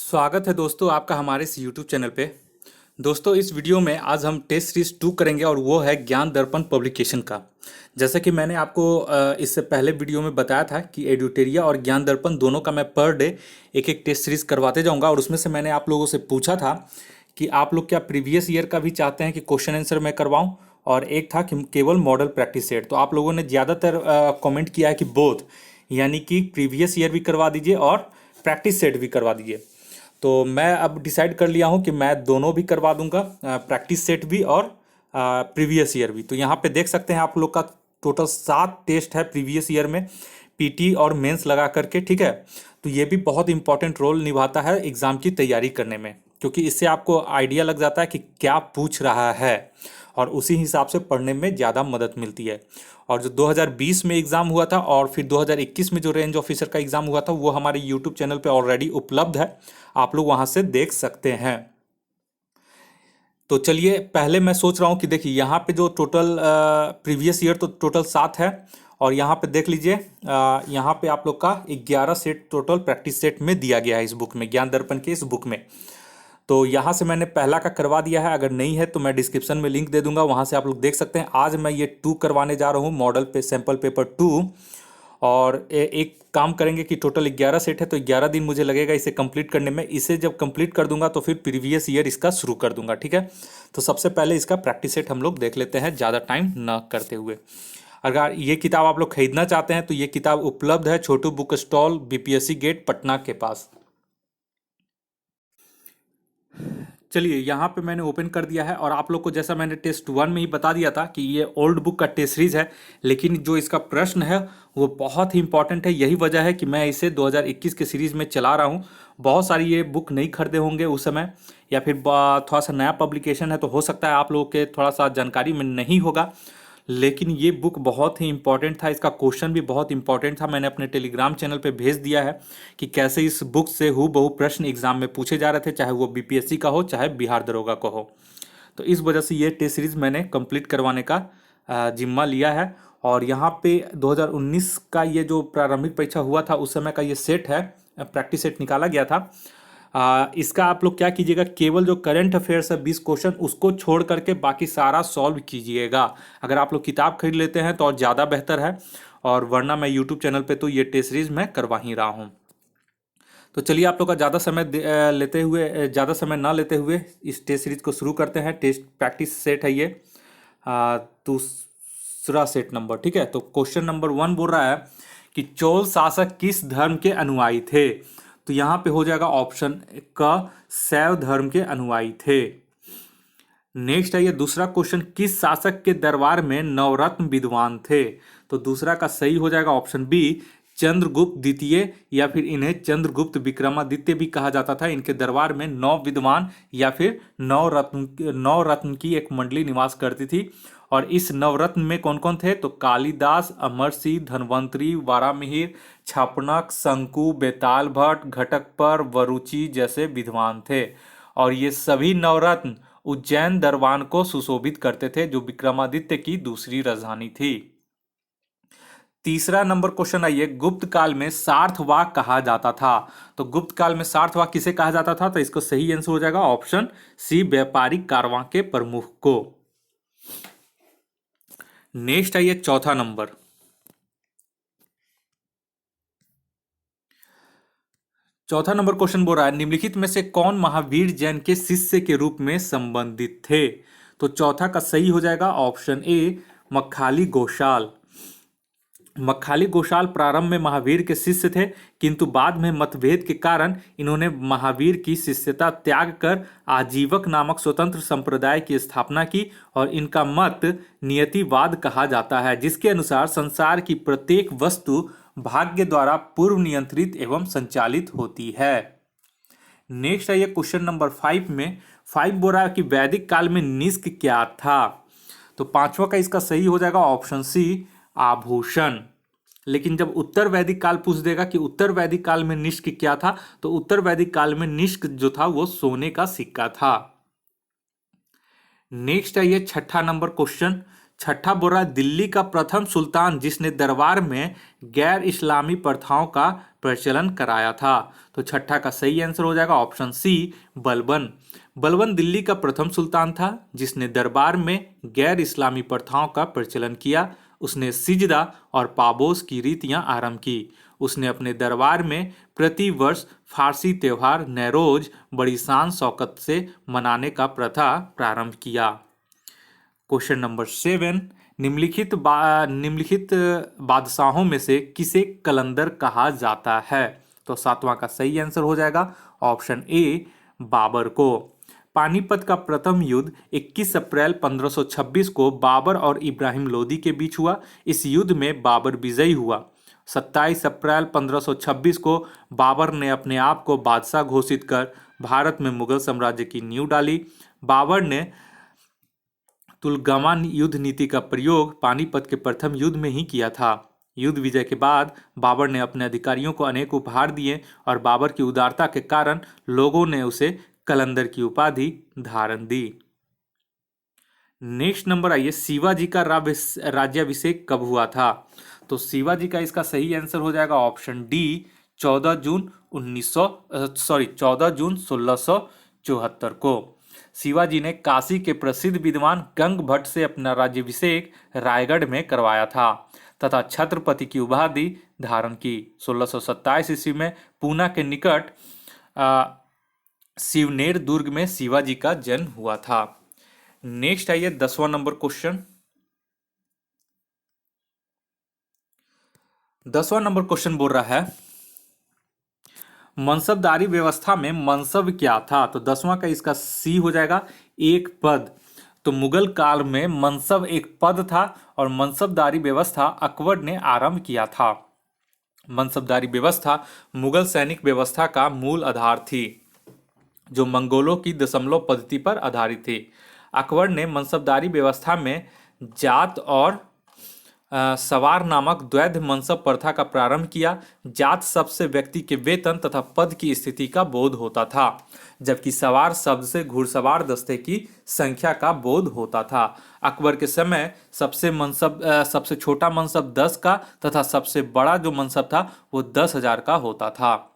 स्वागत है दोस्तों आपका हमारे इस YouTube चैनल पे। दोस्तों इस वीडियो में आज हम टेस्ट सीरीज 2 करेंगे और वो है ज्ञान दर्पण पब्लिकेशन का। जैसा कि मैंने आपको इससे पहले वीडियो में बताया था कि एडुटेरिया और ज्ञान दर्पण दोनों का मैं पर डे एक एक टेस्ट सीरीज करवाते जाऊंगा और उसमें से मैंने आप लोगों से पूछा था कि आप लोग क्या प्रीवियस ईयर का भी चाहते हैं कि क्वेश्चन आंसर मैं करवाऊं, और एक था कि केवल मॉडल प्रैक्टिस सेट। तो आप लोगों ने ज़्यादातर कमेंट किया है कि बोथ, यानी कि प्रीवियस ईयर भी करवा दीजिए और प्रैक्टिस सेट भी करवा दीजिए। तो मैं अब डिसाइड कर लिया हूँ कि मैं दोनों भी करवा दूंगा, प्रैक्टिस सेट भी और प्रीवियस ईयर भी। तो यहाँ पे देख सकते हैं आप लोग का टोटल 7 टेस्ट है प्रीवियस ईयर में, पीटी और मेंस लगा करके, ठीक है। तो ये भी बहुत इंपॉर्टेंट रोल निभाता है एग्ज़ाम की तैयारी करने में, क्योंकि इससे आपको आइडिया लग जाता है कि क्या पूछ रहा है और उसी हिसाब से पढ़ने में ज़्यादा मदद मिलती है। और जो 2020 में एग्ज़ाम हुआ था और फिर 2021 में जो रेंज ऑफिसर का एग्ज़ाम हुआ था वो हमारे यूट्यूब चैनल पे ऑलरेडी उपलब्ध है, आप लोग वहाँ से देख सकते हैं। तो चलिए, पहले मैं सोच रहा हूँ कि देखिए यहाँ पे जो टोटल प्रीवियस ईयर तो टोटल 7 है, और यहाँ पे देख लीजिए यहाँ पे आप लोग का 11 सेट टोटल प्रैक्टिस सेट में दिया गया है इस बुक में, ज्ञान दर्पण के इस बुक में। तो यहाँ से मैंने पहला का करवा दिया है, अगर नहीं है तो मैं डिस्क्रिप्शन में लिंक दे दूंगा, वहाँ से आप लोग देख सकते हैं। आज मैं ये 2 करवाने जा रहा हूँ, मॉडल पे सैम्पल पेपर 2। और एक काम करेंगे कि टोटल 11 सेट है तो 11 दिन मुझे लगेगा इसे कंप्लीट करने में। इसे जब कंप्लीट कर दूंगा तो फिर प्रीवियस ईयर इसका शुरू कर दूंगा, ठीक है। तो सबसे पहले इसका प्रैक्टिस सेट हम लोग देख लेते हैं ज़्यादा टाइम ना करते हुए। अगर ये किताब आप लोग खरीदना चाहते हैं तो ये किताब उपलब्ध है Chhotu book stall, BPSC gate Patna के पास। चलिए, यहाँ पे मैंने ओपन कर दिया है और आप लोग को जैसा मैंने टेस्ट 1 में ही बता दिया था कि ये ओल्ड बुक का टेस्ट सीरीज है, लेकिन जो इसका प्रश्न है वो बहुत ही इंपॉर्टेंट है। यही वजह है कि मैं इसे 2021 के सीरीज में चला रहा हूँ। बहुत सारी ये बुक नहीं खरीदे होंगे उस समय, या फिर थोड़ा सा नया पब्लिकेशन है तो हो सकता है आप लोगों के थोड़ा सा जानकारी में नहीं होगा, लेकिन ये बुक बहुत ही इंपॉर्टेंट था। इसका क्वेश्चन भी बहुत इंपॉर्टेंट था, मैंने अपने टेलीग्राम चैनल पे भेज दिया है कि कैसे इस बुक से हूबहू प्रश्न एग्जाम में पूछे जा रहे थे, चाहे वो बीपीएससी का हो चाहे बिहार दरोगा का हो। तो इस वजह से ये टेस्ट सीरीज मैंने कंप्लीट करवाने का जिम्मा लिया है। और यहाँ पे 2019 का ये जो प्रारंभिक परीक्षा हुआ था उस समय का ये सेट है, प्रैक्टिस सेट निकाला गया था। इसका आप लोग क्या कीजिएगा, केवल जो करंट अफेयर्स है 20 क्वेश्चन उसको छोड़ करके बाकी सारा सॉल्व कीजिएगा। अगर आप लोग किताब खरीद लेते हैं तो और ज़्यादा बेहतर है, और वरना मैं यूट्यूब चैनल पे तो ये टेस्ट सीरीज मैं करवा ही रहा हूँ। तो चलिए, आप लोग का ज़्यादा समय ना लेते हुए इस टेस्ट सीरीज को शुरू करते हैं। टेस्ट प्रैक्टिस सेट है ये, दूसरा सेट नंबर, ठीक है। तो क्वेश्चन नंबर 1 बोल रहा है कि चोल शासक किस धर्म के अनुयायी थे। तो यहाँ पे हो जाएगा ऑप्शन क, शैव धर्म के अनुयायी थे। नेक्स्ट है ये दूसरा क्वेश्चन, किस शासक के दरबार में नवरत्न विद्वान थे। तो दूसरा का सही हो जाएगा ऑप्शन बी, चंद्रगुप्त द्वितीय, या फिर इन्हें चंद्रगुप्त विक्रमादित्य भी कहा जाता था। इनके दरबार में 9 विद्वान या फिर 9 रत्न की एक मंडली निवास करती थी। और इस नवरत्न में कौन कौन थे, तो कालिदास, अमरसिंह, धन्वंतरी, वारामिहिर, छापनक, शंकु, बेताल भट्ट, घटकपर, वरुचि जैसे विद्वान थे। और ये सभी नवरत्न उज्जैन दरबार को सुशोभित करते थे, जो विक्रमादित्य की दूसरी राजधानी थी। तीसरा नंबर क्वेश्चन आइए, गुप्त काल में सार्थवाक कहा जाता था। तो गुप्त काल में सार्थवाक किसे कहा जाता था, तो इसको सही आंसर हो जाएगा ऑप्शन सी, व्यापारिक कारवां के प्रमुख को। नेक्स्ट आइए चौथा नंबर। चौथा नंबर क्वेश्चन बोल रहा है, निम्नलिखित में से कौन महावीर जैन के शिष्य के रूप में संबंधित थे। तो चौथा का सही हो जाएगा ऑप्शन ए, मक्खाली गोशाल। मक्खाली गोशाल प्रारंभ में महावीर के शिष्य थे, किंतु बाद में मतभेद के कारण इन्होंने महावीर की शिष्यता त्याग कर आजीवक नामक स्वतंत्र संप्रदाय की स्थापना की। और इनका मत नियतिवाद कहा जाता है, जिसके अनुसार संसार की प्रत्येक वस्तु भाग्य द्वारा पूर्व नियंत्रित एवं संचालित होती है। नेक्स्ट है ये क्वेश्चन नंबर 5 में 5 बोल रहा है कि वैदिक काल में निष्क क्या था। तो पांचवा का इसका सही हो जाएगा ऑप्शन सी, आभूषण। लेकिन जब उत्तर वैदिक काल पूछ देगा कि उत्तर वैदिक काल में निष्क क्या था, तो उत्तर वैदिक काल में निष्क जो था वो सोने का सिक्का था। नेक्स्ट है ये छठा नंबर क्वेश्चन। छठा बोल रहा है दिल्ली का प्रथम सुल्तान जिसने दरबार में गैर इस्लामी प्रथाओं का प्रचलन कराया था। तो छठा का सही आंसर हो जाएगा ऑप्शन सी, बलबन। बलबन दिल्ली का प्रथम सुल्तान था जिसने दरबार में गैर इस्लामी प्रथाओं का प्रचलन किया। उसने सिजदा और पाबोस की रीतियां आरंभ की। उसने अपने दरबार में प्रति वर्ष फारसी त्योहार नैरोज बड़ी शान शौकत से मनाने का प्रथा प्रारंभ किया। क्वेश्चन नंबर 7, निम्नलिखित बादशाहों में से किसे कलंदर कहा जाता है। तो सातवां का सही आंसर हो जाएगा ऑप्शन ए, बाबर को। पानीपत का प्रथम युद्ध 21 अप्रैल 1526 को बाबर और इब्राहिम लोदी के बीच हुआ। इस युद्ध में बाबर विजयी हुआ। 27 अप्रैल 1526 को बाबर ने अपने आप को बादशाह घोषित कर भारत में मुगल साम्राज्य की नींव डाली। बाबर ने तुलगमा युद्ध नीति का प्रयोग पानीपत के प्रथम युद्ध में ही किया था। युद्ध विजय के बाद बाबर ने अपने अधिकारियों को अनेक उपहार दिए और बाबर की उदारता के कारण लोगों ने उसे कलंदर की उपाधि धारण दी। नेक्स्ट नंबर आइए, शिवाजी का राज्याभिषेक कब हुआ था। तो शिवाजी का इसका सही आंसर हो जाएगा ऑप्शन डी, 14 जून 1674 को। शिवाजी ने काशी के प्रसिद्ध विद्वान गंग भट्ट से अपना राज्याभिषेक रायगढ़ में करवाया था तथा छत्रपति की उपाधि धारण की। 1627 ईस्वी में पूना के निकट शिवनेर दुर्ग में शिवाजी का जन्म हुआ था। नेक्स्ट आइए 10वां नंबर क्वेश्चन। 10वां नंबर क्वेश्चन बोल रहा है मनसबदारी व्यवस्था में मनसब क्या था। तो 10वां का इसका सी हो जाएगा, एक पद। तो मुगल काल में मनसब एक पद था और मनसबदारी व्यवस्था अकबर ने आरंभ किया था। मनसबदारी व्यवस्था मुगल सैनिक व्यवस्था का मूल आधार थी जो मंगोलों की दशमलव पद्धति पर आधारित थी। अकबर ने मनसबदारी व्यवस्था में जात और सवार नामक द्वैध मनसब प्रथा का प्रारंभ किया। जात शब्द से व्यक्ति के वेतन तथा पद की स्थिति का बोध होता था, जबकि सवार शब्द से घुड़सवार दस्ते की संख्या का बोध होता था। अकबर के समय सबसे छोटा मनसब 10 का तथा सबसे बड़ा जो मनसब था वो 10,000 का होता था।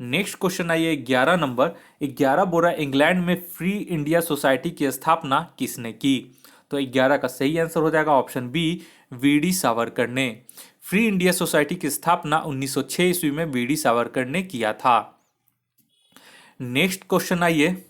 नेक्स्ट क्वेश्चन आइए 11 नंबर। 11 बोरा इंग्लैंड में फ्री इंडिया सोसाइटी की स्थापना किसने की। तो 11 का सही आंसर हो जाएगा ऑप्शन बी, वीडी सावरकर ने। फ्री इंडिया सोसाइटी की स्थापना 1906 ईस्वी में वीडी सावरकर ने किया था। नेक्स्ट क्वेश्चन आइए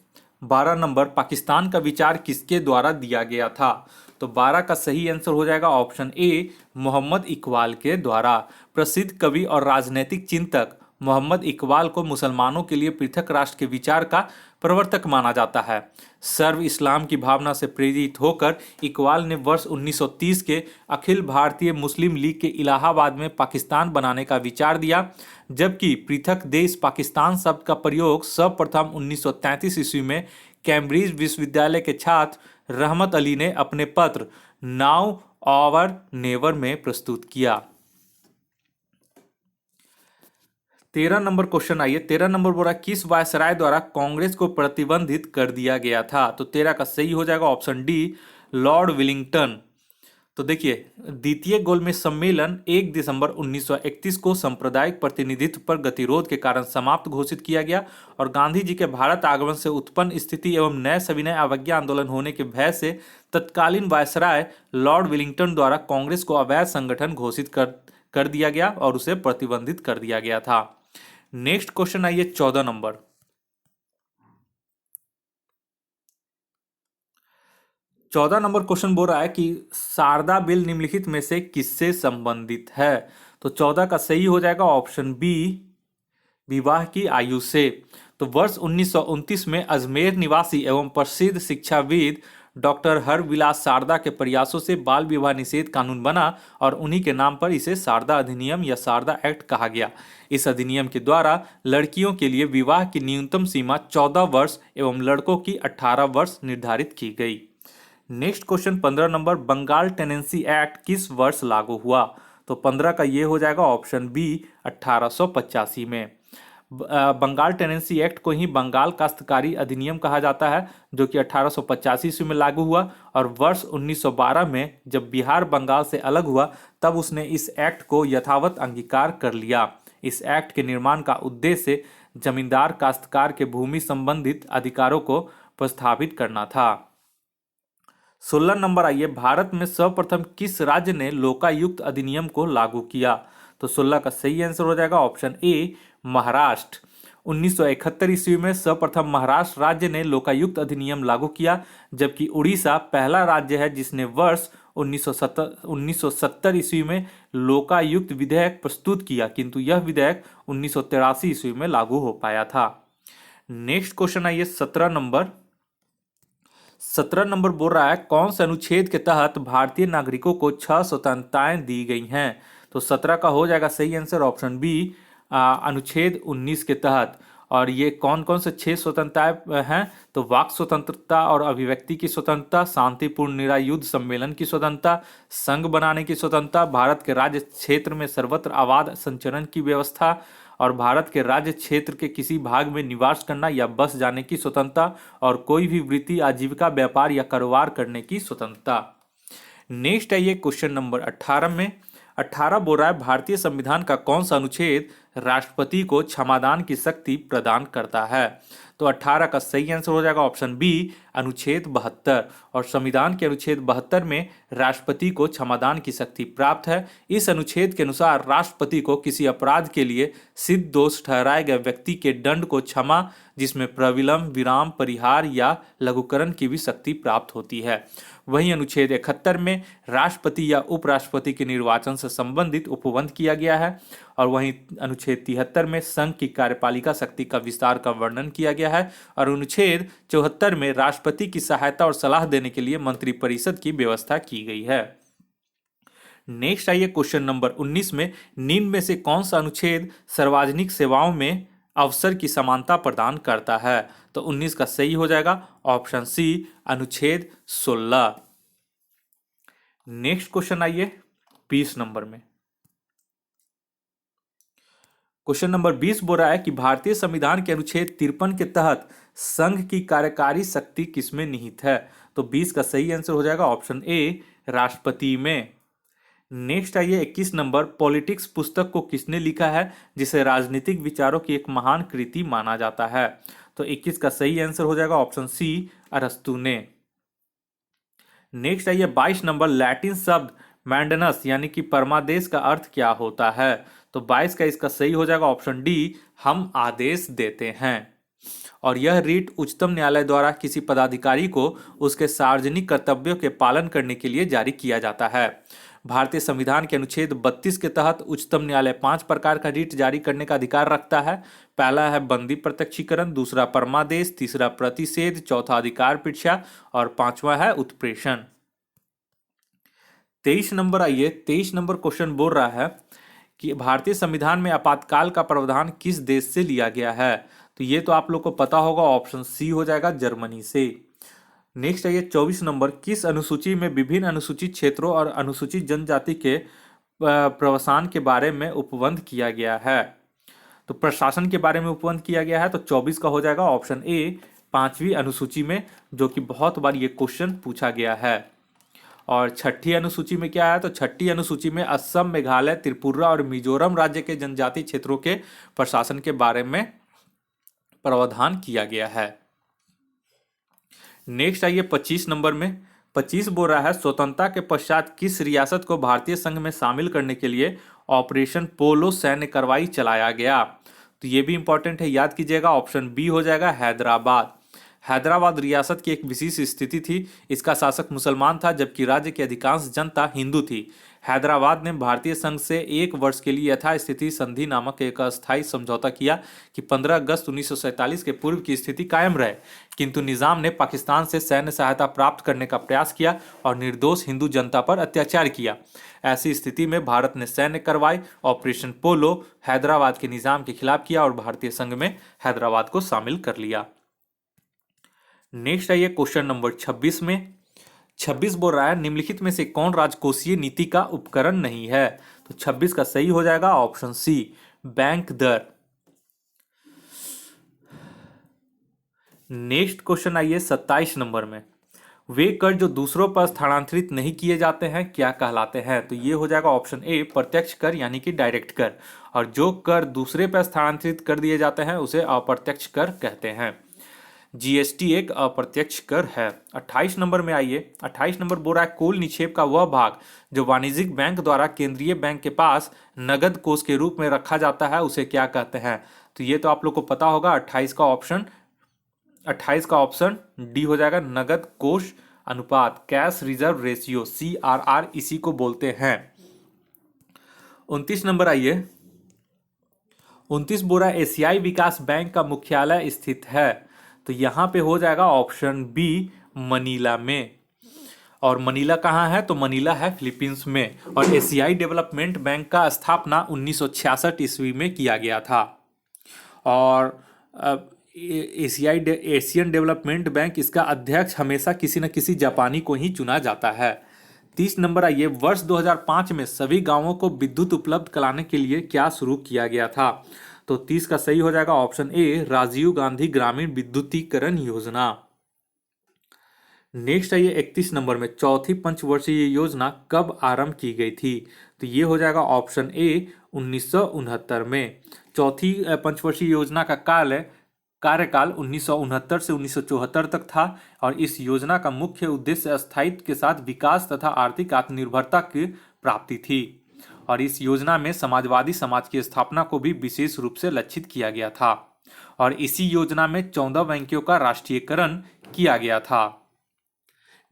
12 नंबर, पाकिस्तान का विचार किसके द्वारा दिया गया था। तो 12 का सही आंसर हो जाएगा ऑप्शन ए, मोहम्मद इकबाल के द्वारा। प्रसिद्ध कवि और राजनैतिक चिंतक मोहम्मद इकबाल को मुसलमानों के लिए पृथक राष्ट्र के विचार का प्रवर्तक माना जाता है। सर्व इस्लाम की भावना से प्रेरित होकर इकबाल ने वर्ष 1930 के अखिल भारतीय मुस्लिम लीग के इलाहाबाद में पाकिस्तान बनाने का विचार दिया, जबकि पृथक देश पाकिस्तान शब्द का प्रयोग सर्वप्रथम 1933 ईस्वी में कैम्ब्रिज विश्वविद्यालय के छात्र रहमत अली ने अपने पत्र नाउ और नेवर में प्रस्तुत किया। 13 नंबर क्वेश्चन आइए। 13 नंबर बोला किस वायसराय द्वारा कांग्रेस को प्रतिबंधित कर दिया गया था। तो 13 का सही हो जाएगा ऑप्शन डी, लॉर्ड विलिंगटन। तो देखिए, द्वितीय गोलमेज सम्मेलन 1 दिसंबर 1931 को सांप्रदायिक प्रतिनिधित्व पर गतिरोध के कारण समाप्त घोषित किया गया और गांधी जी के भारत आगमन से उत्पन्न स्थिति एवं नए सविनय अवज्ञा आंदोलन होने के भय से तत्कालीन वायसराय लॉर्ड विलिंगटन द्वारा कांग्रेस को अवैध संगठन घोषित कर दिया गया और उसे प्रतिबंधित कर दिया गया था। नेक्स्ट क्वेश्चन आइए 14 नंबर। 14 नंबर क्वेश्चन बोल रहा है कि शारदा बिल निम्नलिखित में से किससे संबंधित है। तो 14 का सही हो जाएगा ऑप्शन बी, विवाह की आयु से। तो वर्ष 1929 में अजमेर निवासी एवं प्रसिद्ध शिक्षाविद डॉक्टर हरविलास शारदा के प्रयासों से बाल विवाह निषेध कानून बना और उन्हीं के नाम पर इसे शारदा अधिनियम या शारदा एक्ट कहा गया। इस अधिनियम के द्वारा लड़कियों के लिए विवाह की न्यूनतम सीमा 14 वर्ष एवं लड़कों की 18 वर्ष निर्धारित की गई। Next question 15 number, Bengal tenancy act किस वर्ष लागू हुआ। तो 15 का ये हो जाएगा ऑप्शन बी, 1885 में। बंगाल टेनेंसी एक्ट को ही बंगाल काश्तकारी अधिनियम कहा जाता है, जो कि 1885 ईस्वी में लागू हुआ। और वर्ष 1912 में जब बिहार बंगाल से अलग हुआ तब उसने इस एक्ट को यथावत अंगीकार कर लिया। इस एक्ट के निर्माण का उद्देश्य जमींदार काश्तकार के भूमि संबंधित अधिकारों को प्रस्थापित करना था। 16 नंबर आइए, भारत में सर्वप्रथम किस राज्य ने लोकायुक्त अधिनियम को लागू किया? तो 16 का सही आंसर हो जाएगा ऑप्शन ए, महाराष्ट्र। 1971 ईस्वी में सर्वप्रथम महाराष्ट्र राज्य ने लोकायुक्त अधिनियम लागू किया, जबकि उड़ीसा पहला राज्य है जिसने वर्ष 1970 ईस्वी में लोकायुक्त विधेयक प्रस्तुत किया, किंतु यह विधेयक 1983 ईस्वी में लागू हो पाया था। नेक्स्ट क्वेश्चन आइए 17 नंबर बोल रहा है कौन से अनुच्छेद के तहत भारतीय नागरिकों को 6 स्वतंत्रताएं दी गई हैं? तो 17 का हो जाएगा सही आंसर ऑप्शन बी, अनुच्छेद 19 के तहत। और ये कौन कौन से 6 स्वतंत्रताएं हैं? तो वाक स्वतंत्रता और अभिव्यक्ति की स्वतंत्रता, शांतिपूर्ण निरायुद्ध सम्मेलन की स्वतंत्रता, संघ बनाने की स्वतंत्रता, भारत के राज्य क्षेत्र में सर्वत्र आवाज संचरण की व्यवस्था, और भारत के राज्य क्षेत्र के किसी भाग में निवास करना या बस जाने की स्वतंत्रता, और कोई भी वृत्ति, आजीविका, व्यापार या कारोबार करने की स्वतंत्रता। नेक्स्ट है ये क्वेश्चन नंबर 18 में। 18 बोल रहा है भारतीय संविधान का कौन सा अनुच्छेद राष्ट्रपति को क्षमादान की शक्ति प्रदान करता है? तो 18 का सही आंसर हो जाएगा ऑप्शन बी, अनुच्छेद 72। और संविधान के अनुच्छेद 72 में राष्ट्रपति को क्षमादान की शक्ति प्राप्त है। इस अनुच्छेद के अनुसार राष्ट्रपति को किसी अपराध के लिए सिद्ध दोष ठहराए गए व्यक्ति के दंड को क्षमा, जिसमें प्रविलंब, विराम, परिहार या लघुकरण की भी शक्ति प्राप्त होती है। वहीं अनुच्छेद 71 में राष्ट्रपति या उपराष्ट्रपति के निर्वाचन से संबंधित उपबंध किया गया है। और वहीं अनुच्छेद 73 में संघ की कार्यपालिका शक्ति का विस्तार का वर्णन किया गया है। और अनुच्छेद 74 में राष्ट्रपति की सहायता और सलाह देने के लिए मंत्रिपरिषद की व्यवस्था की गई है। नेक्स्ट आइए क्वेश्चन नंबर 19 में, निम्न में से कौन सा अनुच्छेद सार्वजनिक सेवाओं में अवसर की समानता प्रदान करता है? तो 19 का सही हो जाएगा ऑप्शन सी, अनुच्छेद 16। नेक्स्ट क्वेश्चन आइए 20 नंबर में। क्वेश्चन नंबर 20 बोल रहा है कि भारतीय संविधान के अनुच्छेद 53 के तहत संघ की कार्यकारी शक्ति किसमें निहित है? तो 20 का सही आंसर हो जाएगा ऑप्शन ए, राष्ट्रपति में। नेक्स्ट आइए 21 नंबर, पॉलिटिक्स पुस्तक को किसने लिखा है जिसे राजनीतिक विचारों की एक महान कृति माना जाता है? तो 21 का सही आंसर हो जाएगा ऑप्शन सी, अरस्तु ने। नेक्स्ट आइए 22 नंबर, लैटिन शब्द मैंडनस यानी कि परमादेश का अर्थ क्या होता है? तो 22 का इसका सही हो जाएगा ऑप्शन डी, हम आदेश देते हैं। और यह रीट उच्चतम न्यायालय द्वारा किसी पदाधिकारी को उसके सार्वजनिक कर्तव्यों के पालन करने के लिए जारी किया जाता है। भारतीय संविधान के अनुच्छेद 32 के तहत उच्चतम न्यायालय 5 प्रकार का रीट जारी करने का अधिकार रखता है। पहला है बंदी प्रत्यक्षीकरण, दूसरा परमादेश, तीसरा प्रतिषेध, चौथा अधिकार परीक्षा और पांचवा है उत्प्रेषण। 23 नंबर आइए, 23 नंबर क्वेश्चन बोल रहा है कि भारतीय संविधान में आपातकाल का प्रावधान किस देश से लिया गया है? तो ये तो आप लोग को पता होगा, ऑप्शन सी हो जाएगा, जर्मनी से। नेक्स्ट आइए 24 नंबर, किस अनुसूची में विभिन्न अनुसूचित क्षेत्रों और अनुसूचित जनजाति के प्रवसान के बारे में उपबंध किया गया है? तो प्रशासन के बारे में उपबंध किया गया है। तो 24 का हो जाएगा ऑप्शन ए, 5वीं अनुसूची में, जो कि बहुत बार ये क्वेश्चन पूछा गया है। और छठी अनुसूची में क्या है? तो छठी अनुसूची में असम, मेघालय, त्रिपुरा और मिजोरम राज्य के जनजातीय क्षेत्रों के प्रशासन के बारे में प्रावधान किया गया है। नेक्स्ट आइए 25 नंबर में। 25 बोल रहा है स्वतंत्रता के पश्चात किस रियासत को भारतीय संघ में शामिल करने के लिए ऑपरेशन पोलो सैन्य कार्रवाई चलाया गया? तो ये भी इंपॉर्टेंट है, याद कीजिएगा, ऑप्शन बी हो जाएगा, हैदराबाद। हैदराबाद रियासत की एक विशेष स्थिति थी। इसका शासक मुसलमान था जबकि राज्य की अधिकांश जनता हिंदू थी। हैदराबाद ने भारतीय संघ से 1 वर्ष के लिए यथास्थिति संधि नामक एक अस्थायी समझौता किया कि 15 अगस्त 1947 के पूर्व की स्थिति कायम रहे, किंतु निजाम ने पाकिस्तान से सैन्य सहायता प्राप्त करने का प्रयास किया और निर्दोष हिंदू जनता पर अत्याचार किया। ऐसी स्थिति में भारत ने सैन्य कार्रवाई ऑपरेशन पोलो हैदराबाद के निजाम के खिलाफ किया और भारतीय संघ में हैदराबाद को शामिल कर लिया। नेक्स्ट आइए क्वेश्चन नंबर 26 में। 26 बोल रहा है निम्नलिखित में से कौन राजकोषीय नीति का उपकरण नहीं है? तो 26 का सही हो जाएगा ऑप्शन सी, बैंक दर। नेक्स्ट क्वेश्चन आइए 27 नंबर में। वे कर जो दूसरों पर स्थानांतरित नहीं किए जाते हैं क्या कहलाते हैं? तो ये हो जाएगा ऑप्शन ए प्रत्यक्ष कर यानी कि डायरेक्ट कर, और जो कर दूसरे पर स्थानांतरित कर दिए जाते हैं उसे अप्रत्यक्ष कर कहते हैं। जीएसटी एक अप्रत्यक्ष कर है। 28 नंबर में आइए। 28 नंबर बोल रहा है कुल निक्षेप का वह भाग जो वाणिज्यिक बैंक द्वारा केंद्रीय बैंक के पास नगद कोष के रूप में रखा जाता है उसे क्या कहते हैं? तो ये तो आप लोग को पता होगा। 28 का ऑप्शन डी हो जाएगा, नगद कोष अनुपात, कैश रिजर्व रेशियो, CRR, इसी को बोलते हैं। 29 नंबर आइए। 29 बोरा एशियाई विकास बैंक का मुख्यालय स्थित है। तो यहां पे हो जाएगा ऑप्शन बी मनीला में। और मनीला कहाँ है? तो मनीला है फिलीपींस में। और एशियाई डेवलपमेंट बैंक का स्थापना 1966 ईस्वी में किया गया था। और एशियन डेवलपमेंट बैंक, इसका अध्यक्ष हमेशा किसी न किसी जापानी को ही चुना जाता है। 30 नंबर आइए। वर्ष 2005 में सभी गांवों को विद्युत उपलब्ध कराने के लिए क्या शुरू किया गया था? तो 30 का सही हो जाएगा ऑप्शन ए राजीव गांधी ग्रामीण विद्युतीकरण योजना। नेक्स्ट आइए 31 नंबर में। चौथी पंचवर्षीय योजना कब आरंभ की गई थी? तो ये हो जाएगा ऑप्शन ए 1969 में। चौथी पंचवर्षीय योजना का कार्यकाल 1969 से 1974 तक था। और इस योजना का मुख्य उद्देश्य स्थायित्व के साथ विकास तथा आर्थिक आत्मनिर्भरता की प्राप्ति थी। और इस योजना में समाजवादी समाज की स्थापना को भी विशेष रूप से लक्षित किया गया था। और इसी योजना में 14 बैंकों का राष्ट्रीयकरण किया गया था।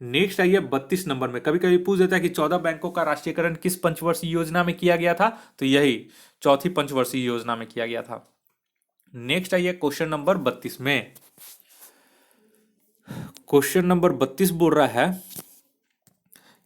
नेक्स्ट आइए 32 नंबर में। कभी कभी पूछ देता है कि 14 बैंकों का राष्ट्रीयकरण किस पंचवर्षीय योजना में किया गया था? तो यही चौथी पंचवर्षीय योजना में किया गया था। नेक्स्ट आइए क्वेश्चन नंबर 32 में। क्वेश्चन नंबर 32 बोल रहा है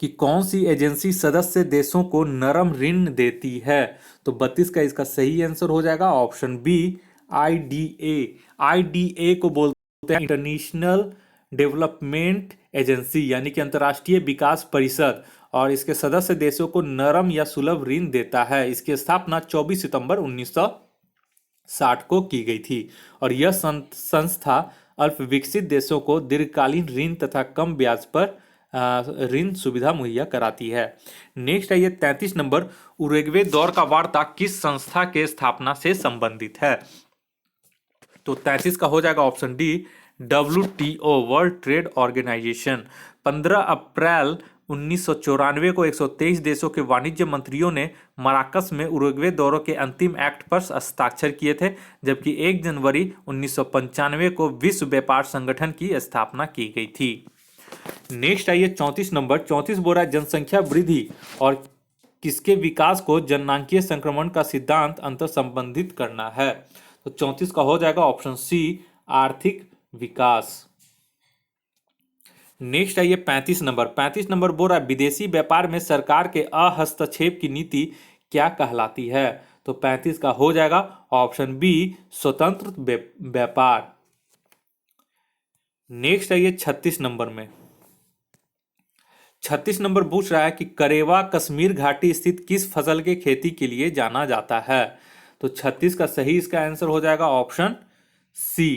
कि कौन सी एजेंसी सदस्य देशों को नरम ऋण देती है? तो 32 का इसका सही आंसर हो जाएगा ऑप्शन बी IDA। IDA को बोलते हैं इंटरनेशनल डेवलपमेंट एजेंसी यानी कि अंतर्राष्ट्रीय विकास परिषद। और इसके सदस्य देशों को नरम या सुलभ ऋण देता है। इसकी स्थापना 24 सितंबर 1960 को की गई थी। और यह संस्था अल्प विकसित देशों को दीर्घकालीन ऋण तथा कम ब्याज पर ऋण सुविधा मुहैया कराती है। नेक्स्ट आइए 33 नंबर। उरुग्वे दौर का वार्ता किस संस्था के स्थापना से संबंधित है? तो 33 का हो जाएगा option D WTO World Trade Organization. 15 April 1994 को 123 देशों के वाणिज्य मंत्रियों ने मराकस में उरुग्वे दौरों के अंतिम एक्ट पर हस्ताक्षर किए थे, जबकि 1 जनवरी 1995 को विश्व व्यापार संगठन की स्थापना की गई थी। नेक्स्ट आइए 34 नंबर। 34 बोल रहा है जनसंख्या वृद्धि और किसके विकास को जननांकीय संक्रमण का सिद्धांत अंतर संबंधित करना है? तो 34 का हो जाएगा ऑप्शन सी आर्थिक विकास। नेक्स्ट आइए 35 नंबर। 35 नंबर बोल रहा है विदेशी व्यापार में सरकार के हस्तक्षेप की नीति क्या कहलाती है? तो 35 का हो जाएगा ऑप्शन बी स्वतंत्र व्यापार। नेक्स्ट आइए 36 नंबर में। 36 नंबर पूछ रहा है कि करेवा कश्मीर घाटी स्थित किस फसल के खेती के लिए जाना जाता है? तो 36 का सही इसका आंसर हो जाएगा ऑप्शन सी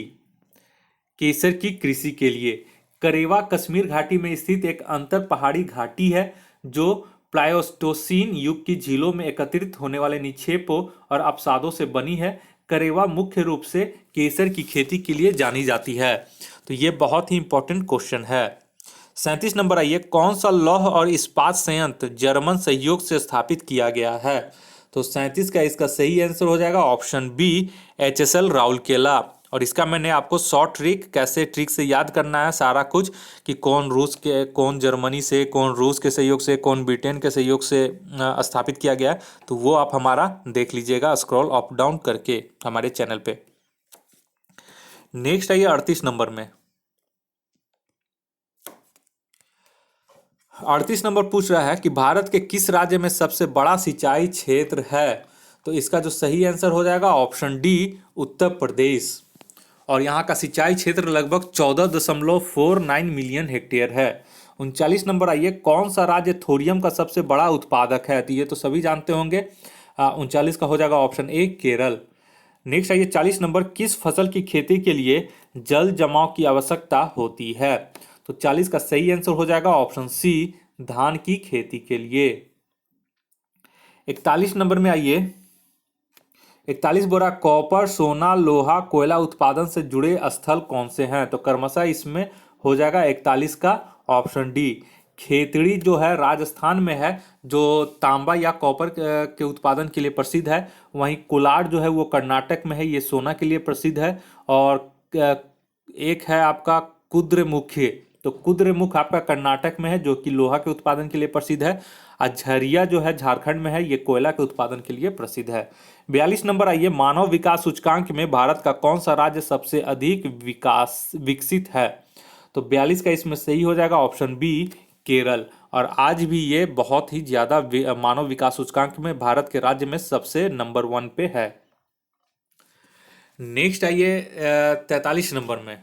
केसर की कृषि के लिए। करेवा कश्मीर घाटी में स्थित एक अंतर पहाड़ी घाटी है जो प्लायोस्टोसीन युग की झीलों में एकत्रित होने वाले निक्षेपों और अवसादों से बनी है। करेवा मुख्य रूप से केसर की खेती के लिए जानी जाती है। तो ये बहुत ही इंपॉर्टेंट क्वेश्चन है। 37 नंबर आइए। कौन सा लौह और इस्पात संयंत्र जर्मन सहयोग से स्थापित किया गया है? तो 37 का इसका सही आंसर हो जाएगा ऑप्शन बी HSL राउरकेला। और इसका मैंने आपको शॉर्ट ट्रिक, कैसे ट्रिक से याद करना है सारा कुछ, कि कौन रूस के, कौन जर्मनी से, कौन रूस के सहयोग से, कौन ब्रिटेन के सहयोग से स्थापित किया गया है, तो वो आप हमारा देख लीजिएगा स्क्रॉल अप डाउन करके हमारे चैनल पे। नेक्स्ट आइए 38 नंबर में। 38 नंबर पूछ रहा है कि भारत के किस राज्य में सबसे बड़ा सिंचाई क्षेत्र है? तो इसका जो सही आंसर हो जाएगा ऑप्शन डी उत्तर प्रदेश। और यहाँ का सिंचाई क्षेत्र लगभग 14.49 मिलियन हेक्टेयर है। 39 नंबर आइए। कौन सा राज्य थोरियम का सबसे बड़ा उत्पादक है? तो ये तो सभी जानते होंगे। 39 का हो जाएगा ऑप्शन ए केरल। नेक्स्ट आइए 40 नंबर, किस फसल की खेती के लिए जल जमाव की आवश्यकता होती है? तो 40 का सही आंसर हो जाएगा ऑप्शन सी, धान की खेती के लिए। 41 नंबर में आइए, 41 बोरा कॉपर, सोना, लोहा, कोयला उत्पादन से जुड़े स्थल कौन से हैं? तो क्रमशः इसमें हो जाएगा 41 का ऑप्शन डी। खेतड़ी जो है राजस्थान में है, जो तांबा या कॉपर के उत्पादन के लिए प्रसिद्ध है। वहीं कोलार जो है वो कर्नाटक में है, ये सोना के लिए प्रसिद्ध है। और एक है आपका कुद्रेमुखी, तो कुद्रेमुख आपका कर्नाटक में है, जो कि लोहा के उत्पादन के लिए प्रसिद्ध है। झरिया जो है झारखंड में है, ये कोयला के उत्पादन के लिए प्रसिद्ध है। 42 नंबर आइए, मानव विकास सूचकांक में भारत का कौन सा राज्य सबसे अधिक विकसित है? तो 42 का इसमें सही हो जाएगा ऑप्शन बी, केरल। और आज भी ये बहुत ही ज्यादा मानव विकास सूचकांक में भारत के राज्य में सबसे नंबर 1 पे है। नेक्स्ट आइए 43 नंबर में,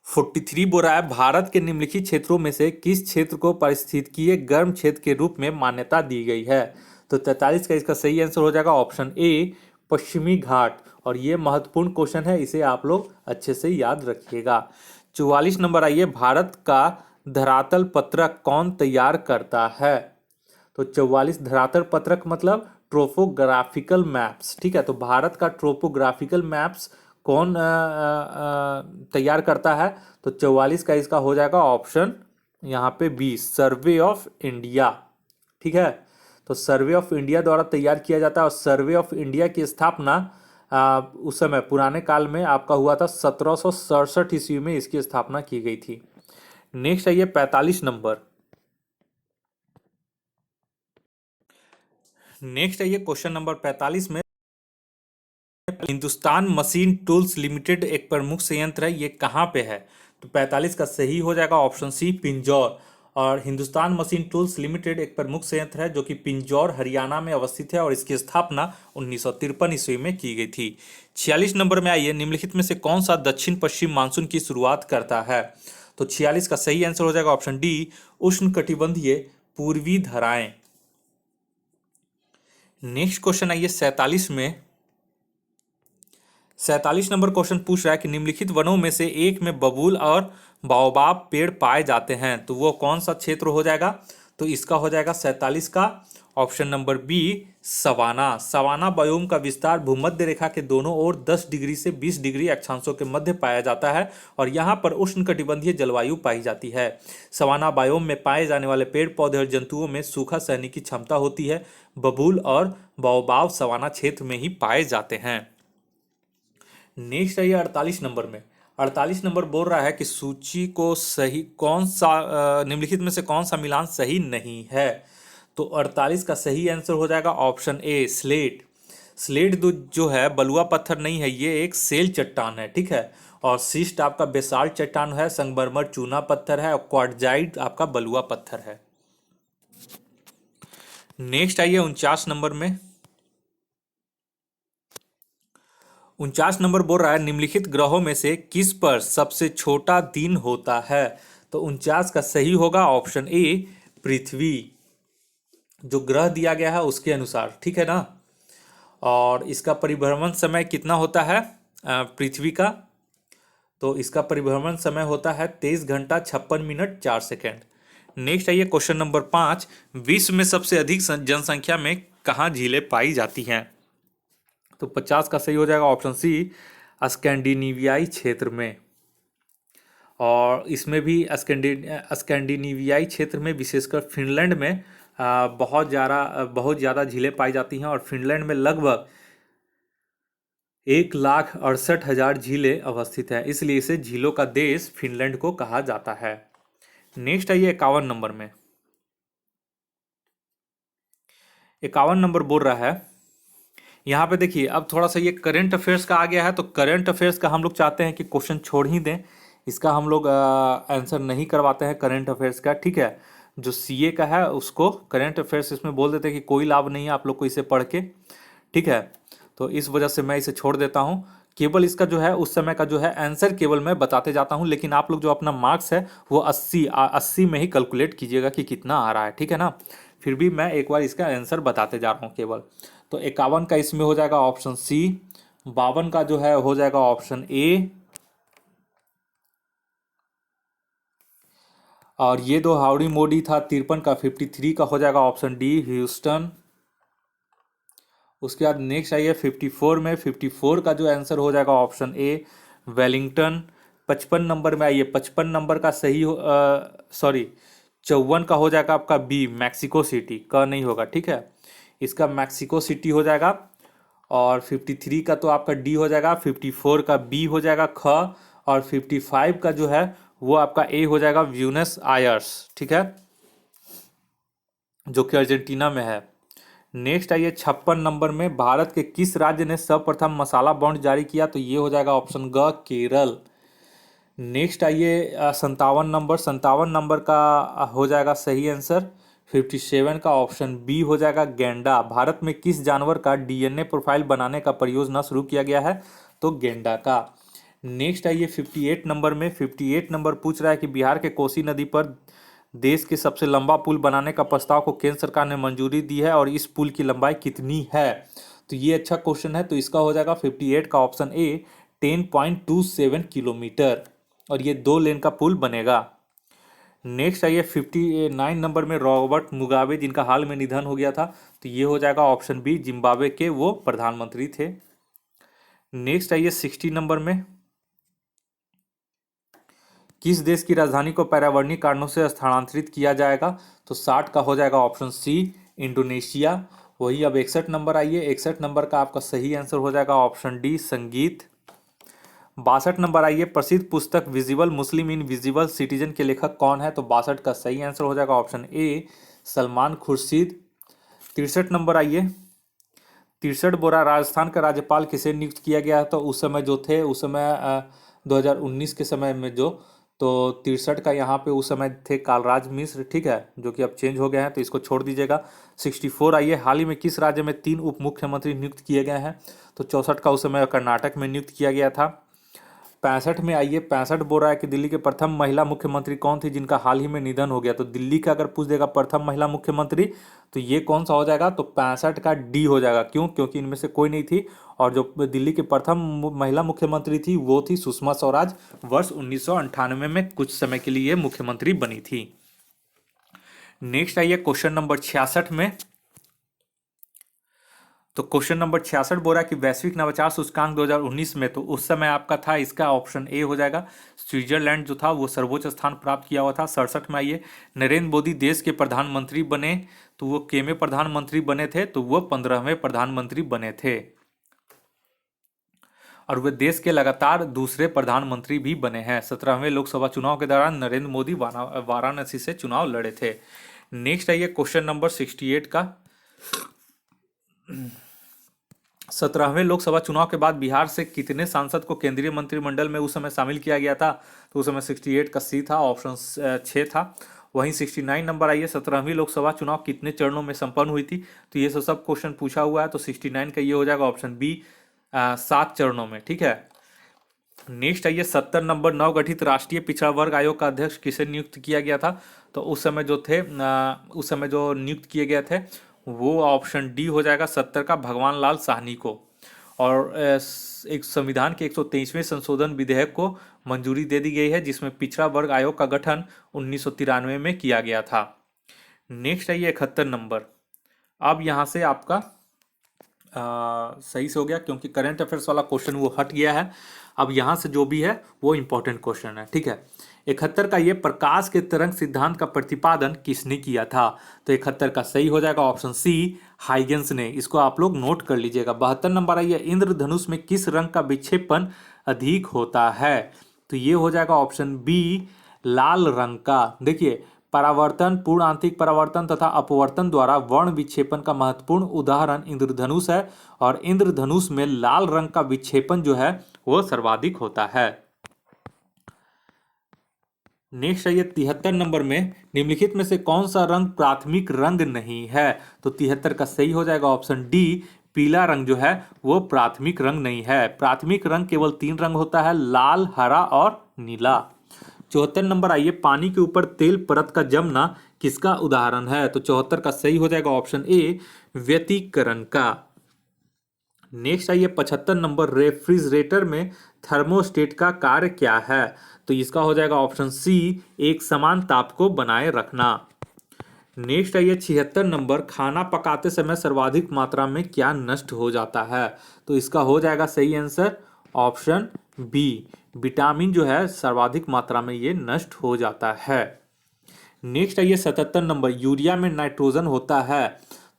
43 बोल रहा है, भारत के निम्नलिखित क्षेत्रों में से किस क्षेत्र को पारिस्थितिकीय गर्म क्षेत्र के रूप में मान्यता दी गई है? तो 43 का इसका सही आंसर हो जाएगा ऑप्शन ए, पश्चिमी घाट। और ये महत्वपूर्ण क्वेश्चन है, इसे आप लोग अच्छे से याद रखिएगा। 44 नंबर आइए, भारत का धरातल पत्रक कौन तैयार करता है? तो 44 धरातल पत्रक मतलब ट्रोपोग्राफिकल मैप्स, ठीक है। तो भारत का ट्रोपोग्राफिकल मैप्स कौन तैयार करता है? तो 44 का इसका हो जाएगा ऑप्शन यहाँ पे बी, सर्वे ऑफ इंडिया, ठीक है। तो सर्वे ऑफ इंडिया द्वारा तैयार किया जाता है। और सर्वे ऑफ इंडिया की स्थापना उस समय पुराने काल में आपका हुआ था, 1767 ईस्वी में इसकी स्थापना की गई थी। नेक्स्ट आइए 45 नंबर, नेक्स्ट आइए क्वेश्चन नंबर 45 में, हिंदुस्तान मशीन टूल्स लिमिटेड एक प्रमुख संयंत्र है, ये कहाँ पे है? तो 45 का सही हो जाएगा ऑप्शन सी, पिंजौर। और हिंदुस्तान मशीन टूल्स लिमिटेड एक प्रमुख संयंत्र है जो कि पिंजौर हरियाणा में अवस्थित है, और इसकी स्थापना 1953 ईस्वी में की गई थी। 46 नंबर में आइए, निम्नलिखित में से कौन सा दक्षिण पश्चिम मानसून की शुरुआत करता है? तो 46 का सही आंसर हो जाएगा ऑप्शन डी, उष्णकटिबंधीय पूर्वी धाराएं। नेक्स्ट क्वेश्चन आइए 47 में, 47 नंबर क्वेश्चन पूछ रहा है कि निम्नलिखित वनों में से एक में बबूल और बाओबाब पेड़ पाए जाते हैं, तो वो कौन सा क्षेत्र हो जाएगा? तो इसका हो जाएगा 47 का option number B, savanna. Savanna biome का विस्तार भूमध्य रेखा के दोनों ओर 10 डिग्री से 20 डिग्री अक्षांशों के मध्य पाया जाता है, और यहाँ पर उष्णकटिबंधीय जलवायु पाई जाती है। सवाना बायोम में पाए जाने वाले पेड़ पौधे और जंतुओं में सूखा सहने की क्षमता होती है। बबूल और बाओबाब सवाना क्षेत्र में ही पाए जाते हैं। नेक्स्ट है ये 48 नंबर में, 48 नंबर बोल रहा है कि सूची को सही कौन सा निम्नलिखित में से कौन सा मिलान सही नहीं है? तो 48 का सही आंसर हो जाएगा ऑप्शन ए, स्लेट। स्लेट जो है बलुआ पत्थर नहीं है, ये एक सेल चट्टान है, ठीक है। और सिस्ट आपका बेसाल्ट चट्टान है, संगमरमर चूना पत्थर है, और क्वार्टजाइट आपका बलुआ पत्थर है। नेक्स्ट आइए 49 नंबर में, 49 नंबर बोल रहा है निम्नलिखित ग्रहों में से किस पर सबसे छोटा दिन होता है? तो 49 का सही होगा ऑप्शन ए, पृथ्वी। जो ग्रह दिया गया है उसके अनुसार, ठीक है ना। और इसका परिभ्रमण समय कितना होता है पृथ्वी का? तो इसका परिभ्रमण समय होता है 23 घंटा 56 मिनट 4 सेकेंड। नेक्स्ट आइए क्वेश्चन नंबर 5, विश्व में सबसे अधिक जनसंख्या में कहाँ झीलें पाई जाती हैं? तो 50 का सही हो जाएगा ऑप्शन सी, स्कैंडिनेवियाई क्षेत्र में। और इसमें भी स्कैंडिनेवियाई क्षेत्र में विशेषकर फिनलैंड में बहुत ज़्यादा झीलें पाई जाती हैं। और फिनलैंड में लगभग 1,68,000 झीलें अवस्थित हैं, इसलिए इसे झीलों का देश फिनलैंड को कहा जाता है। नेक्स्ट आइए 51 नंबर में, 51 नंबर बोल रहा है, यहाँ पे देखिए अब थोड़ा सा ये करंट अफेयर्स का आ गया है, तो करंट अफेयर्स का हम लोग चाहते हैं कि क्वेश्चन छोड़ ही दें, इसका हम लोग आंसर नहीं करवाते हैं करंट अफेयर्स का, ठीक है। जो सीए का है उसको करंट अफेयर्स इसमें बोल देते हैं कि कोई लाभ नहीं है आप लोग को इसे पढ़ के, ठीक है। तो इस वजह से मैं इसे छोड़ देता हूँ। केवल इसका जो है उस समय का जो है आंसर केवल मैं बताते जाता हूँ, लेकिन आप लोग जो अपना मार्क्स है वो 80 में ही कैलकुलेट कीजिएगा कि कितना आ रहा है, ठीक है ना। फिर भी मैं एक बार इसका आंसर बताते जा रहा हूँ केवल। तो 51 का इसमें हो जाएगा ऑप्शन सी, 52 का जो है हो जाएगा ऑप्शन ए, और ये दो हाउडी मोडी था 53 का, 53 का हो जाएगा ऑप्शन डी ह्यूस्टन। उसके बाद नेक्स्ट आइए 54 में, 54 का जो आंसर हो जाएगा ऑप्शन ए वेलिंगटन। 55 नंबर में आइए, 55 नंबर का सही सॉरी 54 का हो जाएगा आपका बी मैक्सिको सिटी, का नहीं होगा, ठीक है, इसका मैक्सिको सिटी हो जाएगा। और 53 का तो आपका डी हो जाएगा, 54 का बी हो जाएगा ख, और 55 का जो है वो आपका ए हो जाएगा ब्यूनस आयर्स, ठीक है, जो कि अर्जेंटीना में है। नेक्स्ट आइए 56 नंबर में, भारत के किस राज्य ने सर्वप्रथम मसाला बॉन्ड जारी किया? तो ये हो जाएगा ऑप्शन ग केरल। नेक्स्ट आइए 57 नंबर का हो जाएगा सही आंसर 57 का ऑप्शन बी हो जाएगा गेंडा। भारत में किस जानवर का डीएनए प्रोफाइल बनाने का परियोजना शुरू किया गया है? तो गेंडा का। नेक्स्ट आइए 58 नंबर में, 58 नंबर पूछ रहा है कि बिहार के कोसी नदी पर देश के सबसे लंबा पुल बनाने का प्रस्ताव को केंद्र सरकार ने मंजूरी दी है और इस पुल की लंबाई कितनी है? तो ये अच्छा क्वेश्चन है, तो इसका हो जाएगा 58 का ऑप्शन ए 10.27 किलोमीटर, और ये 2 लेन का पुल बनेगा। नेक्स्ट आइए 59 नंबर में, रॉबर्ट मुगाबे जिनका हाल में निधन हो गया था, तो ये हो जाएगा ऑप्शन बी जिम्बाब्वे के वो प्रधानमंत्री थे। नेक्स्ट आइए 60 नंबर में, किस देश की राजधानी को पर्यावरणीय कारणों से स्थानांतरित किया जाएगा? तो 60 का हो जाएगा ऑप्शन सी इंडोनेशिया। वही अब 61 नंबर आइए, 61 नंबर का आपका सही आंसर हो जाएगा ऑप्शन डी संगीत। 62 नंबर आइए, प्रसिद्ध पुस्तक visible Muslim in visible citizen के लेखक कौन है? तो 62 का सही आंसर हो जाएगा option A Salman Khurshid. 63 number आइए, 63 बोरा राजस्थान का राज्यपाल किसे नियुक्त किया गया? तो उस समय जो थे, उस समय 2019 के समय में जो, तो 63 का यहाँ पे उस समय थे कालराज मिश्र, ठीक है, जो कि अब चेंज हो गए हैं, तो इसको छोड़ दीजिएगा। 64 आइए, हाल ही में किस राज्य में 3 उप मुख्यमंत्री नियुक्त किए गए हैं? तो 64 का उस समय कर्नाटक में नियुक्त किया गया था। 65 में आइए, 65 बोल रहा है कि दिल्ली के प्रथम महिला मुख्यमंत्री कौन थी जिनका हाल ही में निधन हो गया? तो दिल्ली का अगर पूछ देगा प्रथम महिला मुख्यमंत्री, तो ये कौन सा हो जाएगा? तो 65 का डी हो जाएगा। क्यों? क्योंकि इनमें से कोई नहीं थी, और जो दिल्ली की प्रथम महिला मुख्यमंत्री थी वो थी सुषमा स्वराज, वर्ष 1998 में कुछ समय के लिए मुख्यमंत्री बनी थी। नेक्स्ट आइए क्वेश्चन नंबर 66 में, तो क्वेश्चन नंबर 66 बोल रहा है कि वैश्विक नवाचार सूचकांक 2019 में, तो उस समय आपका था, इसका ऑप्शन ए हो जाएगा स्विट्जरलैंड जो था वो सर्वोच्च स्थान प्राप्त किया हुआ था। 67 में आइए, नरेंद्र मोदी देश के प्रधानमंत्री बने, तो वो केवें प्रधानमंत्री बने थे? तो वो 15वें प्रधानमंत्री बने थे, और वे देश के लगातार दूसरे प्रधानमंत्री भी बने हैं। 17वें लोकसभा चुनाव के दौरान नरेंद्र मोदी वाराणसी से चुनाव लड़े थे। नेक्स्ट आइए क्वेश्चन नंबर 68 का, 17वें लोकसभा चुनाव के बाद बिहार से कितने सांसद को केंद्रीय मंत्रिमंडल में उस समय शामिल किया गया था? तो उस समय 68 का सी था, ऑप्शन 6 था। वहीं 69 नंबर आइए, 17वीं लोकसभा चुनाव कितने चरणों में संपन्न हुई थी? तो ये सब क्वेश्चन पूछा हुआ है, तो 69 का ये हो जाएगा ऑप्शन बी 7 चरणों में, ठीक है। नेक्स्ट आइए 70 नंबर, नवगठित राष्ट्रीय पिछड़ा वर्ग आयोग का अध्यक्ष किसे नियुक्त किया गया था? तो उस समय जो थे, उस समय जो नियुक्त किए गए थे वो ऑप्शन डी हो जाएगा 70 का भगवान लाल साहनी को। और एक संविधान के 123वें संशोधन विधेयक को मंजूरी दे दी गई है, जिसमें पिछड़ा वर्ग आयोग का गठन 1993 में किया गया था। नेक्स्ट आइए 71 नंबर, अब यहाँ से आपका सही से हो गया, क्योंकि करंट अफेयर्स वाला क्वेश्चन वो हट गया है। अब यहाँ से जो भी है वो इंपॉर्टेंट क्वेश्चन है, ठीक है। 71 का ये, प्रकाश के तरंग सिद्धांत का प्रतिपादन किसने किया था? तो 71 का सही हो जाएगा ऑप्शन सी हाइगेंस ने। इसको आप लोग नोट कर लीजिएगा। 72 नंबर आइए, इंद्रधनुष में किस रंग का विक्षेपण अधिक होता है? तो ये हो जाएगा ऑप्शन बी लाल रंग का। देखिए, परावर्तन, पूर्ण आंतरिक परावर्तन तथा अपवर्तन द्वारा वर्ण विक्षेपण का महत्वपूर्ण उदाहरण इंद्रधनुष है, और इंद्रधनुष में लाल रंग का विक्षेपण जो है वो सर्वाधिक होता है। नेक्स्ट आइए 73 नंबर में, निम्नलिखित में से कौन सा रंग प्राथमिक रंग नहीं है? तो 73 का सही हो जाएगा ऑप्शन डी पीला रंग जो है वो प्राथमिक रंग नहीं है। प्राथमिक रंग केवल 3 रंग होता है, लाल, हरा और नीला। 74 नंबर आइए, पानी के ऊपर तेल परत का जमना किसका उदाहरण है? तो 74 का सही हो जाएगा ऑप्शन ए, व्यतिकरण का। नेक्स्ट आइए 75 नंबर, रेफ्रिजरेटर में थर्मोस्टेट का कार्य क्या है? तो इसका हो जाएगा ऑप्शन सी, एक समान ताप को बनाए रखना। नेक्स्ट आइए 76 नंबर, खाना पकाते समय सर्वाधिक मात्रा में क्या नष्ट हो जाता है? तो इसका हो जाएगा सही आंसर ऑप्शन बी, विटामिन जो है सर्वाधिक मात्रा में ये नष्ट हो जाता है। नेक्स्ट आइए 77 नंबर, यूरिया में नाइट्रोजन होता है।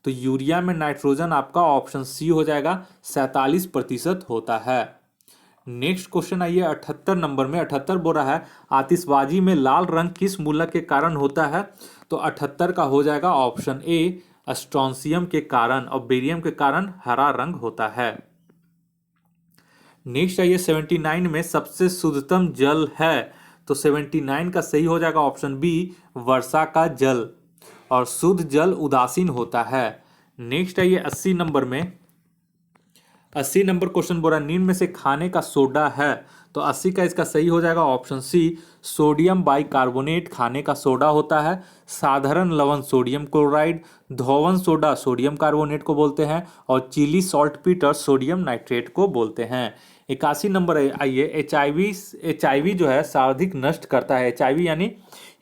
तो यूरिया में नाइट्रोजन आपका ऑप्शन सी हो जाएगा, 47% होता है। नेक्स्ट क्वेश्चन आइए 78 नंबर में, 78 बोल रहा है आतिशबाजी में लाल रंग किस मूलक के कारण होता है? तो 78 का हो जाएगा ऑप्शन ए, स्ट्रोंसियम के कारण, और बेरियम के कारण हरा रंग होता है। नेक्स्ट आइए 79 में, सबसे शुद्धतम जल है। तो 79 का सही हो जाएगा ऑप्शन बी, वर्षा का जल, और शुद्ध जल उदासीन होता है। नेक्स्ट आइए 80 नंबर में, 80 नंबर क्वेश्चन बोला निम्न में से खाने का सोडा है। तो 80 का इसका सही हो जाएगा ऑप्शन सी, सोडियम बाइकार्बोनेट खाने का सोडा होता है। साधारण लवण सोडियम क्लोराइड, धोवन सोडा सोडियम कार्बोनेट को बोलते हैं, और Chile saltpetre sodium nitrate को बोलते हैं। 81 नंबर आइए, एच आई वी जो है सर्वाधिक नष्ट करता है। एच यानी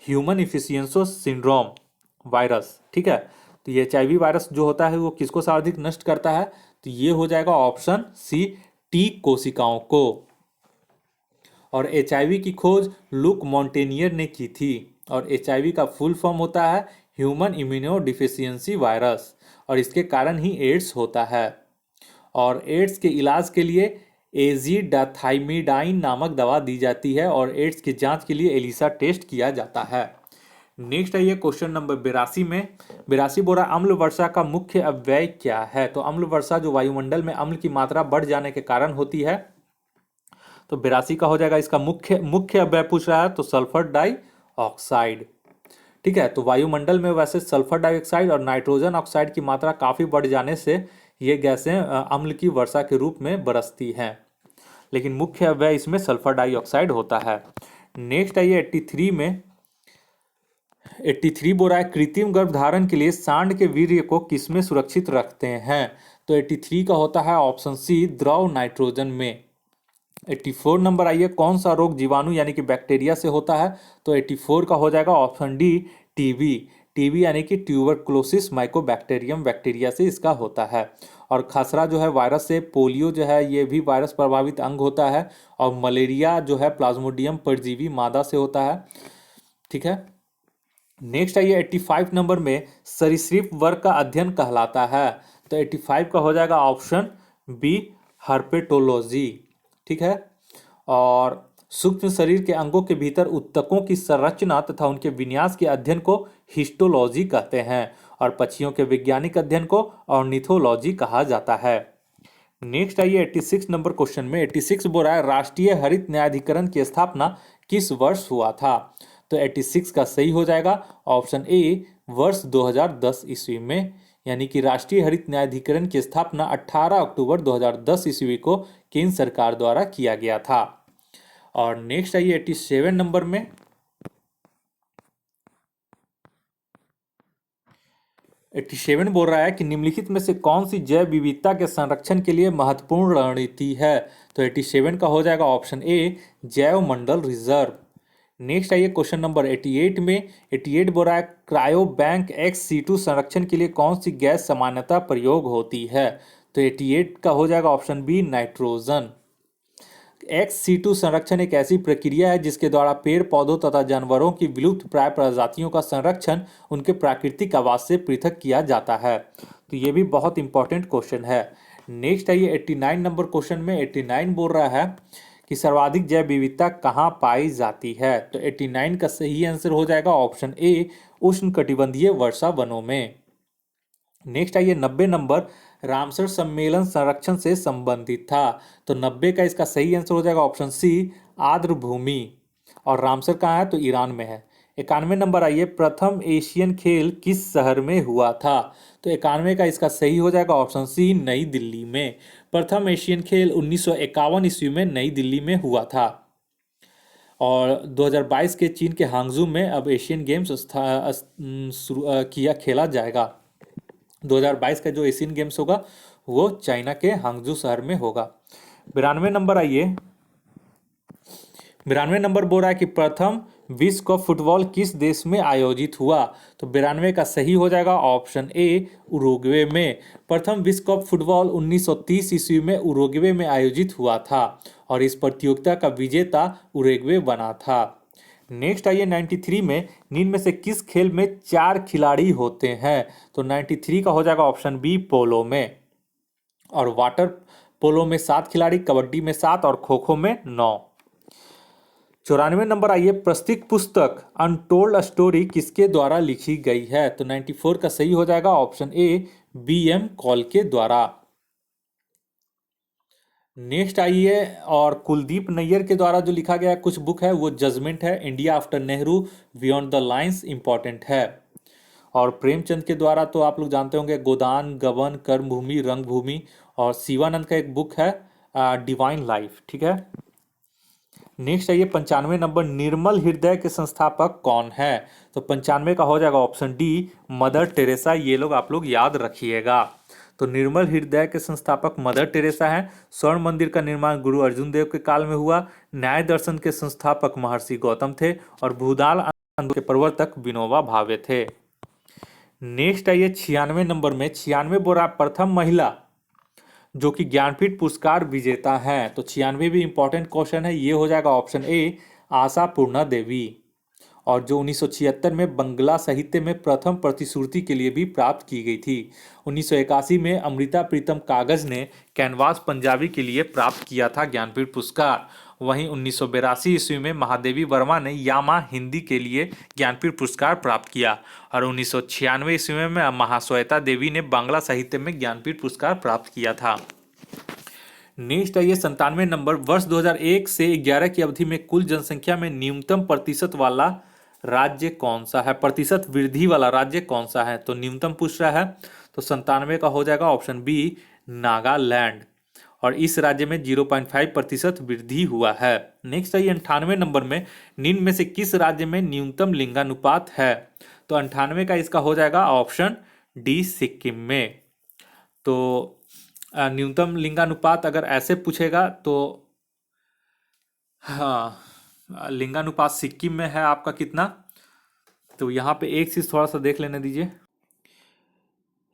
ह्यूमन इफिशियंसी सिंड्रोम वायरस, ठीक है। तो ये एच वायरस जो होता है वो किसको सर्वाधिक नष्ट करता है? तो ये हो जाएगा ऑप्शन सी, टी कोशिकाओं को। और एच की खोज लुक मॉन्टेनियर ने की थी, और एच का फुल फॉर्म होता है ह्यूमन इम्यूनो डिफिशियंसी वायरस, और इसके कारण ही एड्स होता है। और एड्स के इलाज के लिए एजिडाथाइमिडाइन नामक दवा दी जाती है, और एड्स की जांच के लिए एलिसा टेस्ट किया जाता है। नेक्स्ट आइए क्वेश्चन नंबर 82 में, 82 बोरा अम्ल वर्षा का मुख्य अव्यय क्या है? तो अम्ल वर्षा जो वायुमंडल में अम्ल की मात्रा बढ़ जाने के कारण होती है। तो 82 का हो जाएगा इसका मुख्य अव्यय पूछ रहा है, तो सल्फर डाइऑक्साइड, ठीक है। तो वायुमंडल में वैसे सल्फर डाइऑक्साइड और नाइट्रोजन ऑक्साइड की मात्रा काफी बढ़ जाने से ये गैसें अम्ल की वर्षा के रूप में बरसती हैं, लेकिन मुख्य अव्यय इसमें सल्फर डाइऑक्साइड होता है। नेक्स्ट आइए 83 में, 83 बोल रहा है कृत्रिम गर्भधारण के लिए सांड के वीर्य को किसमें सुरक्षित रखते हैं? तो 83 का होता है ऑप्शन सी, द्रव नाइट्रोजन में। 84 नंबर आइए, कौन सा रोग जीवाणु यानी कि बैक्टीरिया से होता है? तो 84 का हो जाएगा ऑप्शन डी, टीबी। टीबी यानी कि ट्यूबरकुलोसिस माइकोबैक्टीरियम बैक्टीरिया से इसका होता है। और खसरा जो है वायरस से, पोलियो जो है ये भी वायरस प्रभावित अंग होता है, और मलेरिया जो है प्लाज्मोडियम परजीवी मादा से होता है, ठीक है। नेक्स्ट आइए 85 नंबर में, सरीसृप वर्ग का अध्ययन कहलाता है। तो 85 का हो जाएगा ऑप्शन बी, हर्पेटोलॉजी, ठीक है। और सूक्ष्म शरीर के अंगों के भीतर ऊतकों की संरचना तथा उनके विन्यास के अध्ययन को हिस्टोलॉजी कहते हैं, और पक्षियों के वैज्ञानिक अध्ययन को ऑर्निथोलॉजी कहा जाता है। नेक्स्ट आइए 86 नंबर क्वेश्चन में, 86 बोल रहा है राष्ट्रीय हरित न्यायाधिकरण की स्थापना किस वर्ष हुआ था? तो 86 का सही हो जाएगा ऑप्शन ए, वर्ष 2010 ईस्वी में, यानी कि राष्ट्रीय हरित न्यायाधिकरण की स्थापना 18 अक्टूबर 2010 ईस्वी को केंद्र सरकार द्वारा किया गया था। और नेक्स्ट आइए 87 नंबर में, 87 बोल रहा है कि निम्नलिखित में से कौन सी जैव विविधता के संरक्षण के लिए महत्वपूर्ण रणनीति है? तो 87 का हो जाएगा ऑप्शन ए, जैव मंडल रिजर्व। नेक्स्ट आइए क्वेश्चन नंबर 88 में, 88 बोल रहा है क्रायो बैंक XC2 संरक्षण के लिए कौन सी गैस सामान्यतः प्रयोग होती है? तो 88 का हो जाएगा ऑप्शन बी, नाइट्रोजन। XC2 संरक्षण एक ऐसी प्रक्रिया है जिसके द्वारा पेड़ पौधों तथा जानवरों की विलुप्त प्राय प्रजातियों का संरक्षण उनके प्राकृतिक आवास से पृथक किया जाता है। तो ये भी बहुत इंपॉर्टेंट क्वेश्चन है। नेक्स्ट आइए 89 नंबर क्वेश्चन में, 89 बोल रहा है कि सर्वाधिक जैव विविधता कहाँ पाई जाती है? तो 89 का सही आंसर हो जाएगा ऑप्शन ए, उष्णकटिबंधीय वर्षा वनों में। नेक्स्ट आइए 90 नंबर, रामसर सम्मेलन संरक्षण से संबंधित था। तो 90 का इसका सही आंसर हो जाएगा ऑप्शन सी, आर्द्र भूमि, और रामसर कहाँ है? तो ईरान में है। 91 नंबर आइए, प्रथम एशियन खेल किस शहर में हुआ था? तो 91 का इसका सही हो जाएगा ऑप्शन सी, नई दिल्ली में। प्रथम एशियन खेल 1951 ईस्वी में नई दिल्ली में हुआ था। और 2022 के चीन के हांगजू में अब एशियन गेम्स खेला जाएगा। 2022 का जो एशियन गेम्स होगा वो चाइना के हांगजू शहर में होगा। 92 नंबर आइए। 92 नंबर बोल रहा है कि प्रथम विश्व कप फुटबॉल किस देश में आयोजित हुआ। तो 92 का सही हो जाएगा ऑप्शन ए, उरुग्वे में। प्रथम विश्व कप फुटबॉल 1930 ईस्वी में उरुग्वे में आयोजित हुआ था और इस प्रतियोगिता का विजेता उरुग्वे बना था। नेक्स्ट आइए 93 में, निम्न में से किस खेल में 4 खिलाड़ी होते हैं। तो 93 का हो जाएगा ऑप्शन बी, पोलो में। और वाटर पोलो में 7 खिलाड़ी, कबड्डी में 7 और खो खो में 9। 94 नंबर आइए। प्रस्तुत पुस्तक अनटोल्ड स्टोरी किसके द्वारा लिखी गई है। तो 94 का सही हो जाएगा ऑप्शन ए, बी.एम. कॉल के द्वारा। नेक्स्ट आइए, और कुलदीप नैयर के द्वारा जो लिखा गया कुछ बुक है वो जजमेंट है, India after Nehru, beyond the lines important है। और प्रेमचंद के द्वारा तो आप लोग जानते होंगे गोदान, गबन, कर्मभूमि, रंगभूमि। और शिवानंद का एक बुक है डिवाइन लाइफ, ठीक है। नेक्स्ट आइए 95 नंबर, निर्मल हृदय के संस्थापक कौन है। तो 95 का हो जाएगा ऑप्शन डी, मदर टेरेसा। ये लोग आप लोग याद रखिएगा। तो निर्मल हृदय के संस्थापक मदर टेरेसा हैं। स्वर्ण मंदिर का निर्माण गुरु अर्जुन देव के काल में हुआ। न्याय दर्शन के संस्थापक महर्षि गौतम थे और भूदाल आंदोलन के प्रवर्तक विनोबा भावे थे। नेक्स्ट आइए 96 नंबर में, 96 बोरा प्रथम महिला जो कि ज्ञानपीठ पुरस्कार विजेता हैं। तो 96 भी इंपॉर्टेंट क्वेश्चन है, ये हो जाएगा ऑप्शन ए, आशा पूर्णा देवी। और जो 1976 में बंगला साहित्य में प्रथम प्रतिश्रुति के लिए भी प्राप्त की गई थी। 1981 में अमृता प्रीतम कागज ने कैनवास पंजाबी के लिए प्राप्त किया था ज्ञानपीठ पुरस्कार। वहीं 1982 ईस्वी में महादेवी वर्मा ने यामा हिंदी के लिए ज्ञानपीठ पुरस्कार प्राप्त किया। और 1996 ईस्वी में महाश्वेता देवी ने बांग्ला साहित्य में ज्ञानपीठ पुरस्कार प्राप्त किया था। नेक्स्ट आइए 97 नंबर, वर्ष 2001 से 11 की अवधि में कुल जनसंख्या में न्यूनतम प्रतिशत वाला राज्य कौन सा है, प्रतिशत वृद्धि वाला राज्य कौन सा है। तो न्यूनतम पूछ रहा है, तो 97 का हो जाएगा ऑप्शन बी, नागालैंड। और इस राज्य में 0.5% वृद्धि हुआ है। नेक्स्ट आइए 98 नंबर में, निम्न में से किस राज्य में न्यूनतम लिंगानुपात है। तो 98 का इसका हो जाएगा ऑप्शन डी, सिक्किम में। तो न्यूनतम लिंगानुपात अगर ऐसे पूछेगा तो हाँ, लिंगानुपात सिक्किम में है आपका कितना। तो यहाँ पे एक चीज़ थोड़ा सा देख लेने दीजिए।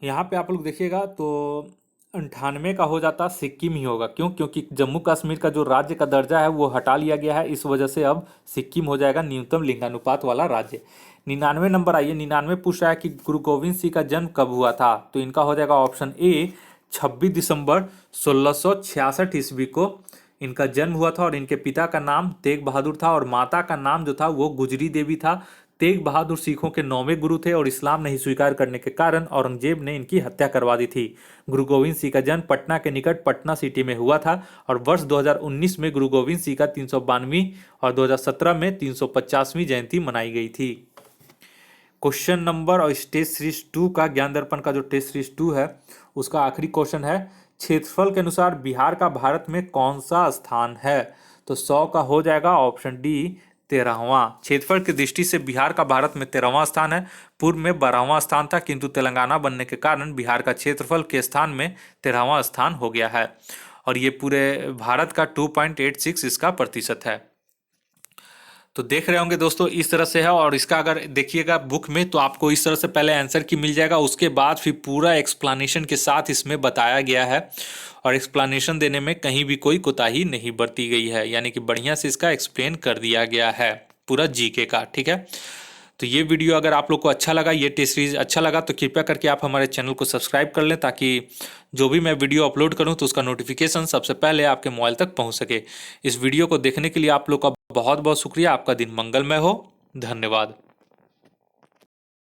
यहाँ पे आप लोग देखिएगा तो 98 का हो जाता सिक्किम ही होगा। क्यों? क्योंकि जम्मू कश्मीर का जो राज्य का दर्जा है वो हटा लिया गया है, इस वजह से अब सिक्किम हो जाएगा न्यूनतम लिंगानुपात वाला राज्य। 99 नंबर आइए। 99 पूछ रहा है कि गुरु गोविंद सिंह का जन्म कब हुआ था। तो इनका हो जाएगा ऑप्शन ए, 26 दिसंबर 1666 ईस्वी को इनका जन्म हुआ था। और इनके पिता का नाम तेग बहादुर था और माता का नाम जो था वो गुजरी देवी था। तेग बहादुर सिखों के 9वें गुरु थे और इस्लाम नहीं स्वीकार करने के कारण औरंगजेब ने इनकी हत्या करवा दी थी। गुरु गोविंद सिंह का जन्म पटना के निकट पटना सिटी में हुआ था। और वर्ष 2019 में गुरु गोविंद सिंह का 352वीं और 2017 में 350वीं जयंती मनाई गई थी। क्वेश्चन नंबर और टेस्ट सीरीज 2 का, ज्ञान दर्पण का जो टेस्ट सीरीज 2 है उसका आखिरी क्वेश्चन है, क्षेत्रफल के अनुसार बिहार का भारत में कौन सा स्थान है। तो 100 का हो जाएगा ऑप्शन डी, 13वां। क्षेत्रफल की दृष्टि से बिहार का भारत में 13वां स्थान है। पूर्व में 12वां स्थान था, किंतु तेलंगाना बनने के कारण बिहार का क्षेत्रफल के स्थान में 13वां स्थान हो गया है। और ये पूरे भारत का 2.86 इसका प्रतिशत है। तो देख रहे होंगे दोस्तों, इस तरह से है। और इसका अगर देखिएगा बुक में तो आपको इस तरह से पहले आंसर की मिल जाएगा, उसके बाद फिर पूरा एक्सप्लेनेशन के साथ इसमें बताया गया है। और एक्सप्लेनेशन देने में कहीं भी कोई कोताही नहीं बरती गई है, यानी कि बढ़िया से इसका एक्सप्लेन कर दिया गया है पूरा जीके का, ठीक है। तो ये वीडियो अगर आप लोग को अच्छा लगा, ये टेस्ट सीरीज अच्छा लगा, तो कृपया करके आप हमारे चैनल को सब्सक्राइब कर लें, ताकि जो भी मैं वीडियो अपलोड करूं तो उसका नोटिफिकेशन सबसे पहले आपके मोबाइल तक पहुंच सके। इस वीडियो को देखने के लिए आप लोग का बहुत बहुत शुक्रिया। आपका दिन मंगलमय हो। धन्यवाद।